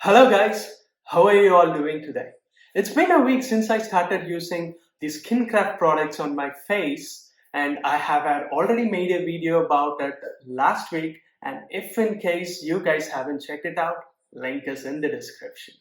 Hello guys, how are you all doing today? It's been a week since I started using the SkinKraft products on my face, and I have had already made a video about it last week, and if in case you guys haven't checked it out, link is in the description.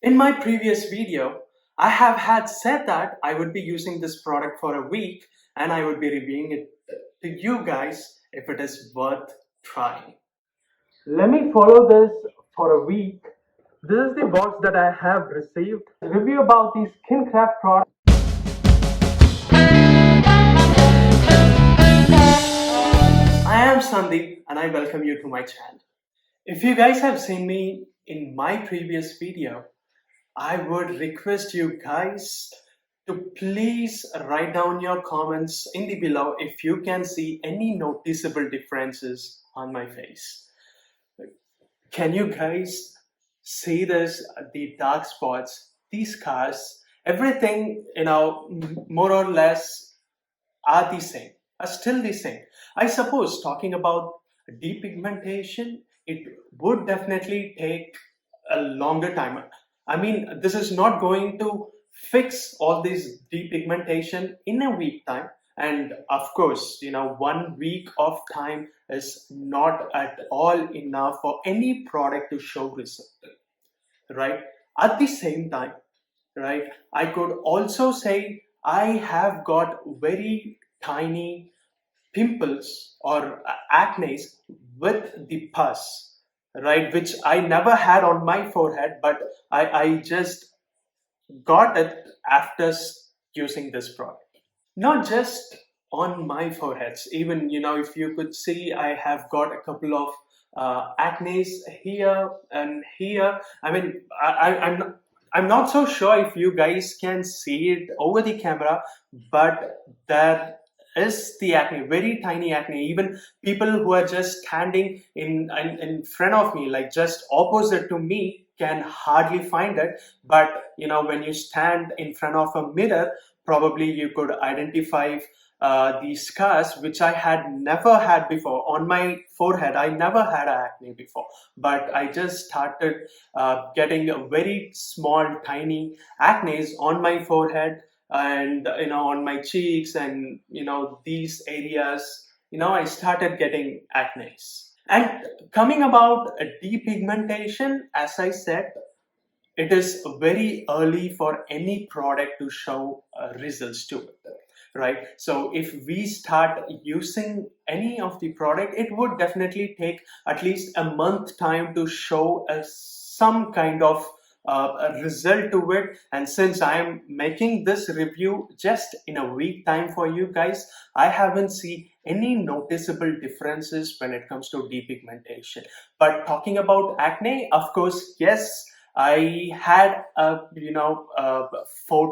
In my previous video, I have had said that I would be using this product for a week and I would be reviewing it to you guys if it is worth trying. Let me follow this for a week. This is the box that I have received. Review about the SkinKraft product. I am Sandeep and I welcome you to my channel. If you guys have seen me in my previous video, I would request you guys to please write down your comments in the below if you can see any noticeable differences on my face. Can you guys see this, the dark spots, these scars, everything, more or less are the same, are still the same. I suppose talking about depigmentation, it would definitely take a longer time. I mean, this is not going to fix all this depigmentation in a week time. And of course, 1 week of time is not at all enough for any product to show result, right? At the same time, right, I could also say I have got very tiny pimples or acne with the pus, right, which I never had on my forehead, but I just got it after using this product. Not just on my foreheads, even, if you could see, I have got a couple of acne here and here. I mean, I'm not so sure if you guys can see it over the camera, but there is the acne, very tiny acne. Even people who are just standing in front of me, like just opposite to me, can hardly find it. But when you stand in front of a mirror, probably you could identify these scars, which I had never had before on my forehead. I never had acne before, but I just started getting a very small, tiny acne on my forehead and on my cheeks and these areas. I started getting acne. And coming about depigmentation, as I said, it is very early for any product to show results to it, right? So if we start using any of the product, it would definitely take at least a month time to show some kind of a result to it. And since I am making this review just in a week time for you guys, I haven't seen any noticeable differences when it comes to depigmentation. But talking about acne, of course, yes, I had 4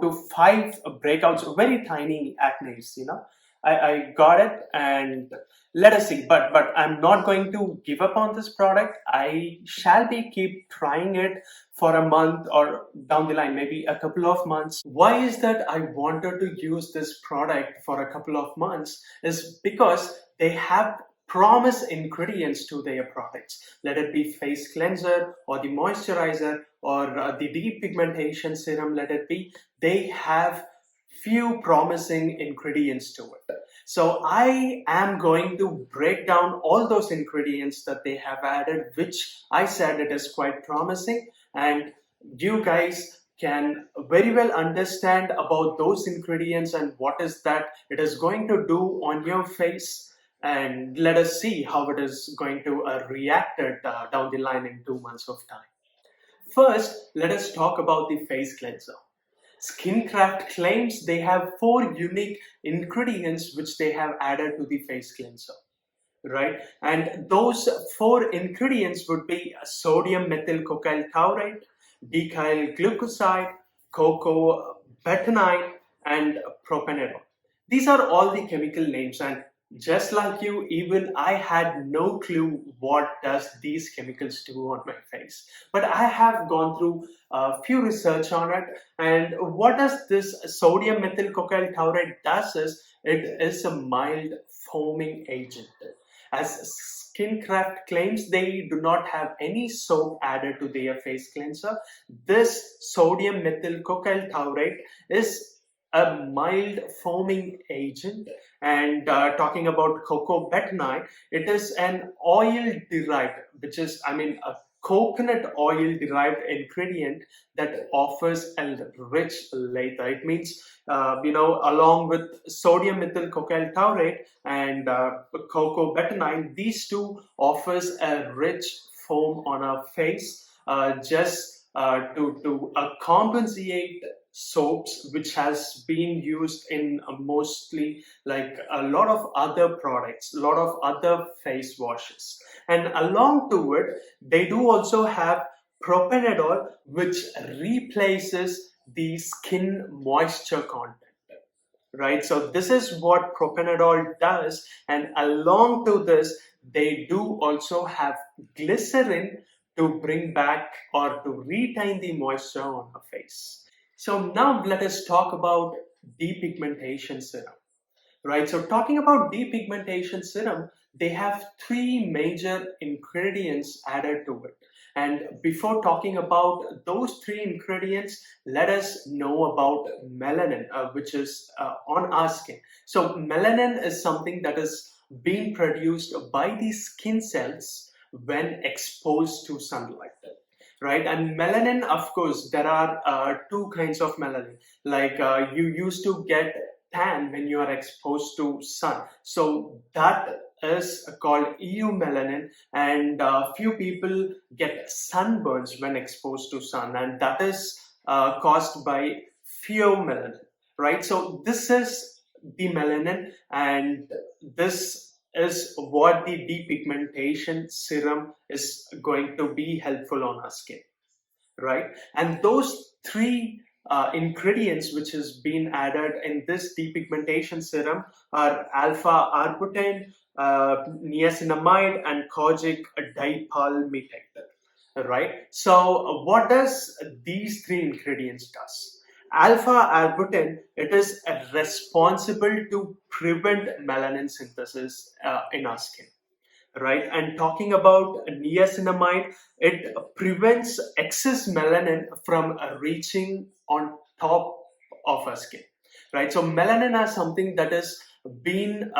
to 5 breakouts, very tiny acne. I got it, and let us see. But I'm not going to give up on this product. I shall be keep trying it for a month or down the line, maybe a couple of months. Why is that I wanted to use this product for a couple of months? Is because they have promise ingredients to their products, let it be face cleanser or the moisturizer or the depigmentation serum, let it be. They have few promising ingredients to it. So I am going to break down all those ingredients that they have added, which I said it is quite promising, and you guys can very well understand about those ingredients and what is that it is going to do on your face. And let us see how it is going to react down the line in 2 months of time. First, let us talk about the face cleanser. SkinKraft claims they have 4 unique ingredients which they have added to the face cleanser, right? And those 4 ingredients would be sodium methyl cocaine taurate, decyl glucoside, cocoa betanide, and propanol. These are all the chemical names, and just like you, even I had no clue what does these chemicals do on my face. But I have gone through a few research on it, and what does this sodium methyl cocaine taurate does is it is a mild foaming agent. as SkinKraft claims they do not have any soap added to their face cleanser. This sodium methyl cocaine taurate is a mild foaming agent, and talking about cocoa betanite, it is an oil derived, which is, I mean, a coconut oil derived ingredient that offers a rich lather. It means, along with sodium methyl cocaine taurate and cocoa betanite, these two offers a rich foam on our face, just to compensate soaps which has been used in mostly like a lot of other products, a lot of other face washes. And along to it, they do also have propanol, which replaces the skin moisture content, right? So this is what propanol does, and along to this, they do also have glycerin to bring back or to retain the moisture on the face. So now let us talk about depigmentation serum. Right, so talking about depigmentation serum, they have three major ingredients added to it. And before talking about those three ingredients, let us know about melanin, which is on our skin. So melanin is something that is being produced by the skin cells when exposed to sunlight. Right, and melanin, of course, there are two kinds of melanin. Like you used to get tan when you are exposed to sun, so that is called eumelanin, and few people get sunburns when exposed to sun, and that is caused by pheomelanin, right? So this is the melanin, and this is what the depigmentation serum is going to be helpful on our skin, right? And those three ingredients which has been added in this depigmentation serum are alpha arbutin, niacinamide, and kojic dipalmitate, right? So what does these three ingredients does? Alpha arbutin, it is responsible to prevent melanin synthesis in our skin, right? And talking about niacinamide, it prevents excess melanin from reaching on top of our skin, right? So melanin is something that is being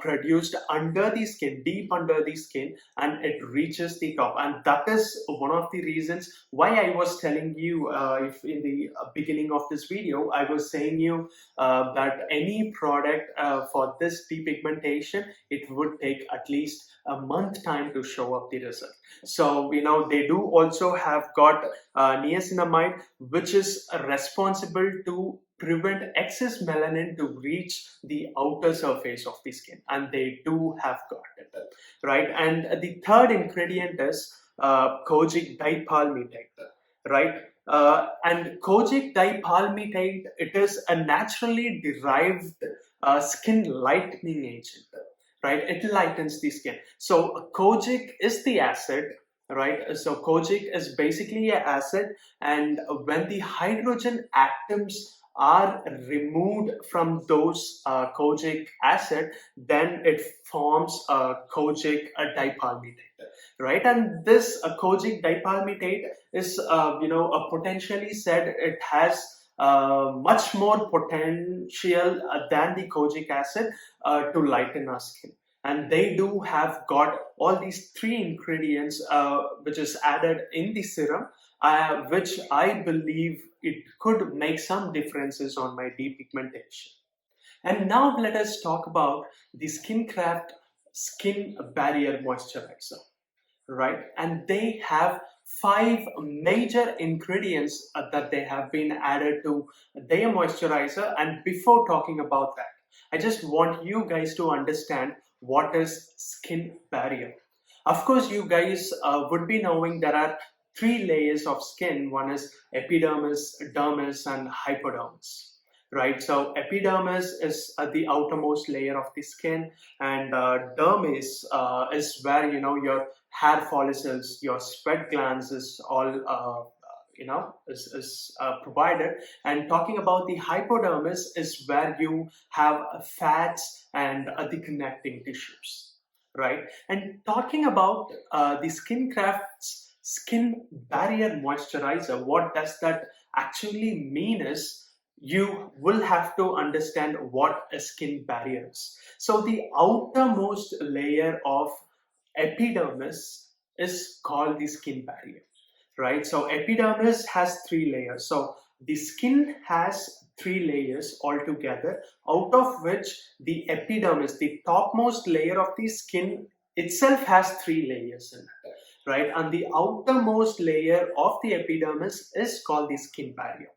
produced under the skin, deep under the skin, and it reaches the top. And that is one of the reasons why I was telling you, if in the beginning of this video I was saying you that any product for this depigmentation, it would take at least a month time to show up the result. So they do also have got niacinamide, which is responsible to prevent excess melanin to reach the outer surface of the skin, and they do have got it, right? And the third ingredient is kojic dipalmitate, right? And kojic dipalmitate, it is a naturally derived skin lightening agent, right? It lightens the skin. So kojic is the acid, right? So kojic is basically an acid, and when the hydrogen atoms are removed from those kojic acid, then it forms a kojic dipalmitate, right? And this kojic dipalmitate is, potentially said it has much more potential than the kojic acid to lighten our skin. And they do have got all these three ingredients which is added in the serum, which I believe it could make some differences on my depigmentation. And now let us talk about the SkinKraft Skin Barrier Moisturizer, right? And they have 5 major ingredients that they have been added to their moisturizer. And before talking about that, I just want you guys to understand what is skin barrier. Of course, you guys would be knowing there are 3 layers of skin. One is epidermis, dermis, and hypodermis, right? So epidermis is the outermost layer of the skin, and dermis is where your hair follicles, your sweat glands is all is provided. And talking about the hypodermis is where you have fats and the connecting tissues, right? And talking about the SkinKraft's skin barrier moisturizer, what does that actually mean is you will have to understand what a skin barrier is. So the outermost layer of epidermis is called the skin barrier, right? So epidermis has three layers. So the skin has three layers altogether, out of which the epidermis, the topmost layer of the skin itself, has three layers in it, right? And the outermost layer of the epidermis is called the skin barrier,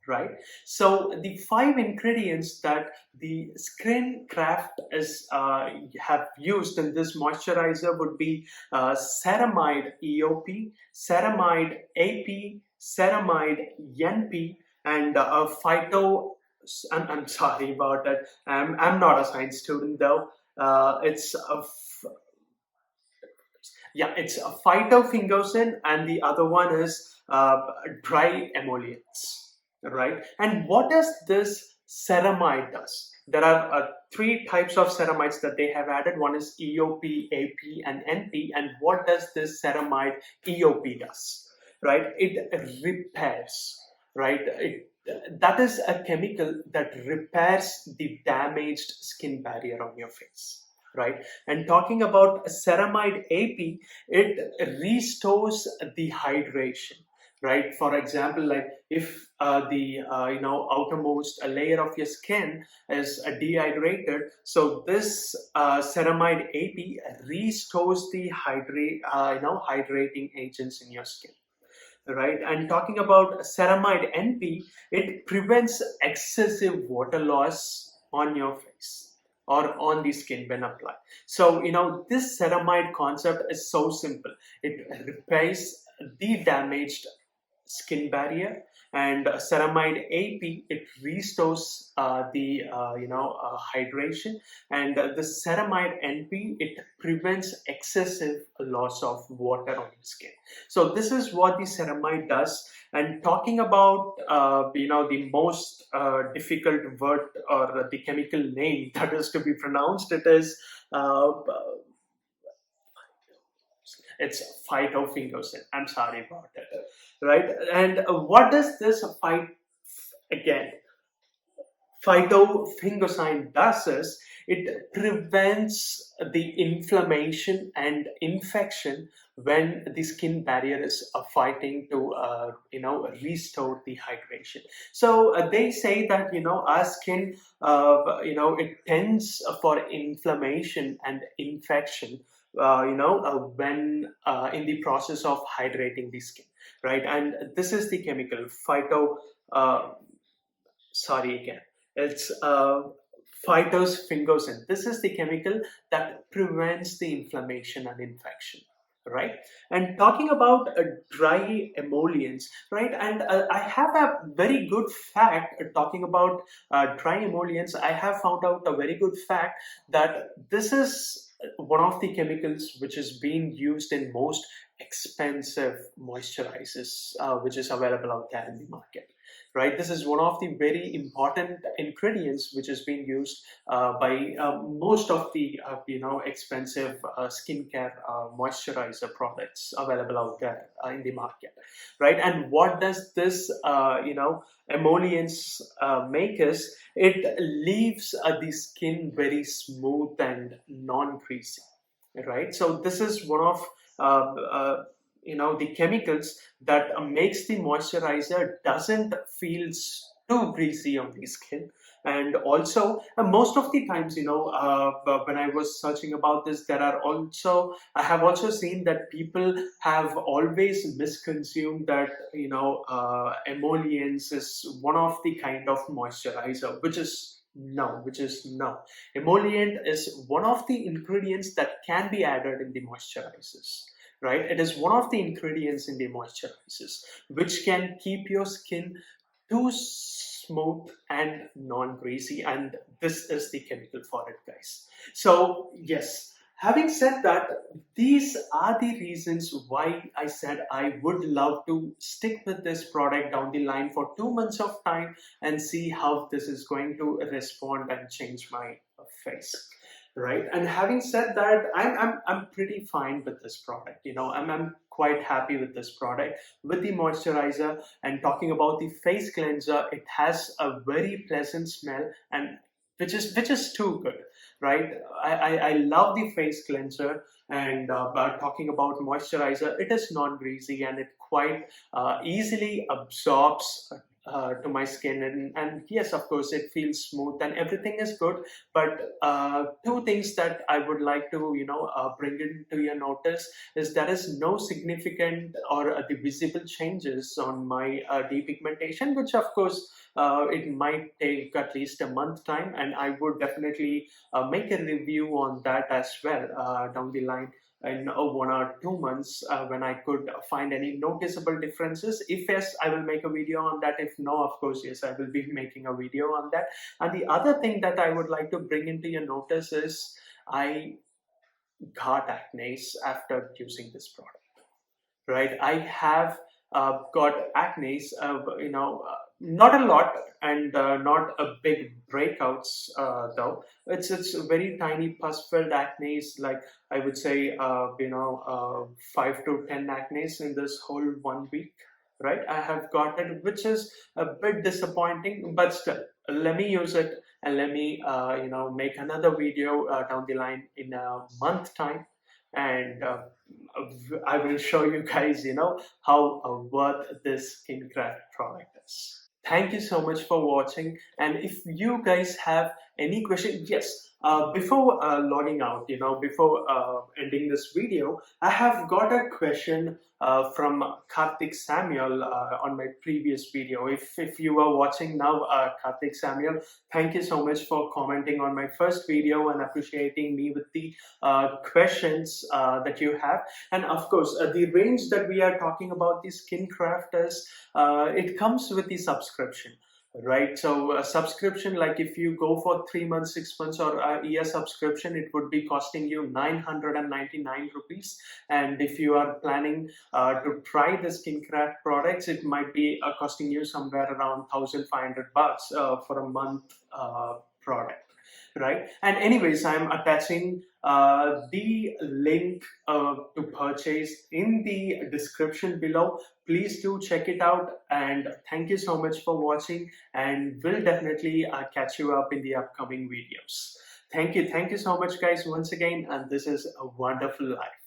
right? So the five ingredients that the SkinKraft is have used in this moisturizer would be ceramide EOP, ceramide AP, ceramide NP, and phyto. I'm sorry about that. I'm not a science student though. It's a Yeah, it's a phytofingosine, and the other one is dry emollients, right? And what does this ceramide does? There are three types of ceramides that they have added. One is EOP, AP, and NP. And what does this ceramide EOP does? Right? It repairs. Right? That is a chemical that repairs the damaged skin barrier on your face. Right? And talking about ceramide AP, it restores the hydration, right? For example, like if the outermost layer of your skin is dehydrated, so this ceramide AP restores the hydrating agents in your skin, right? And talking about ceramide NP, it prevents excessive water loss on your face or on the skin when applied. So, this ceramide concept is so simple. It repairs the damaged skin barrier, and ceramide AP, it restores the hydration, and the ceramide NP, it prevents excessive loss of water on the skin. So this is what the ceramide does. And talking about the most difficult word or the chemical name that is to be pronounced, it is it's phytofingosine. I'm sorry about that, right? And what does this again? Phytofingosine does is it prevents the inflammation and infection when the skin barrier is fighting to restore the hydration. So they say that our skin it tends for inflammation and infection when in the process of hydrating the skin, right? And this is the chemical uh, sorry again, it's phytosphingosine. This is the chemical that prevents the inflammation and infection, right? And talking about dry emollients, right? And I have a very good fact talking about dry emollients. I have found out a very good fact that this is one of the chemicals which is being used in most expensive moisturizers which is available out there in the market, right? This is one of the very important ingredients which is being used by most of the expensive skincare moisturizer products available out there in the market, right? And what does this emollients make is it leaves the skin very smooth and non-greasy, right? So this is one of the chemicals that makes the moisturizer doesn't feel too greasy on the skin. And also most of the times when I was searching about this, I have also seen that people have always misconsumed that emollients is one of the kind of moisturizer, which is no. Emollient is one of the ingredients that can be added in the moisturizers, right? It is one of the ingredients in the moisturizers which can keep your skin too smooth and non-greasy, and this is the chemical for it, guys. So yes, having said that, these are the reasons why I said I would love to stick with this product down the line for 2 months of time and see how this is going to respond and change my face. right? And having said that, I'm pretty fine with this product. I'm quite happy with this product, with the moisturizer. And talking about the face cleanser, it has a very pleasant smell, and which is too good, right? I love the face cleanser. And but talking about moisturizer, it is not greasy, and it quite easily absorbs to my skin. And yes, of course, it feels smooth and everything is good. But two things that I would like to bring into your notice is there is no significant or the visible changes on my depigmentation, which of course it might take at least a month time, and I would definitely make a review on that as well down the line in 1 or 2 months when I could find any noticeable differences. If yes, I will make a video on that. If no, of course, yes, I will be making a video on that. And the other thing that I would like to bring into your notice is I got acne after using this product, right? I have got acne, not a lot, and not a big breakouts though. It's a very tiny pus-filled acne, like I would say, 5 to 10 acne in this whole 1 week, right? I have got it, which is a bit disappointing, but still, let me use it and let me, make another video down the line in a month time, and I will show you guys, how worth this SkinKraft product is. Thank you so much for watching. And if you guys have any question, yes, before logging out, before ending this video, I have got a question from Karthik Samuel on my previous video. If you are watching now, Karthik Samuel, thank you so much for commenting on my first video and appreciating me with the questions that you have. And of course, the range that we are talking about, the SkinKraft, is it comes with the subscription, right? So a subscription, like if you go for 3 months, 6 months, or a year subscription, it would be costing you 999 rupees. And if you are planning to try the SkinKraft products, it might be costing you somewhere around 1,500 bucks for a month product, right? And anyways, I'm attaching the link to purchase in the description below. Please do check it out, and thank you so much for watching, and we'll definitely catch you up in the upcoming videos. Thank you so much, guys, once again, and this is a wonderful life.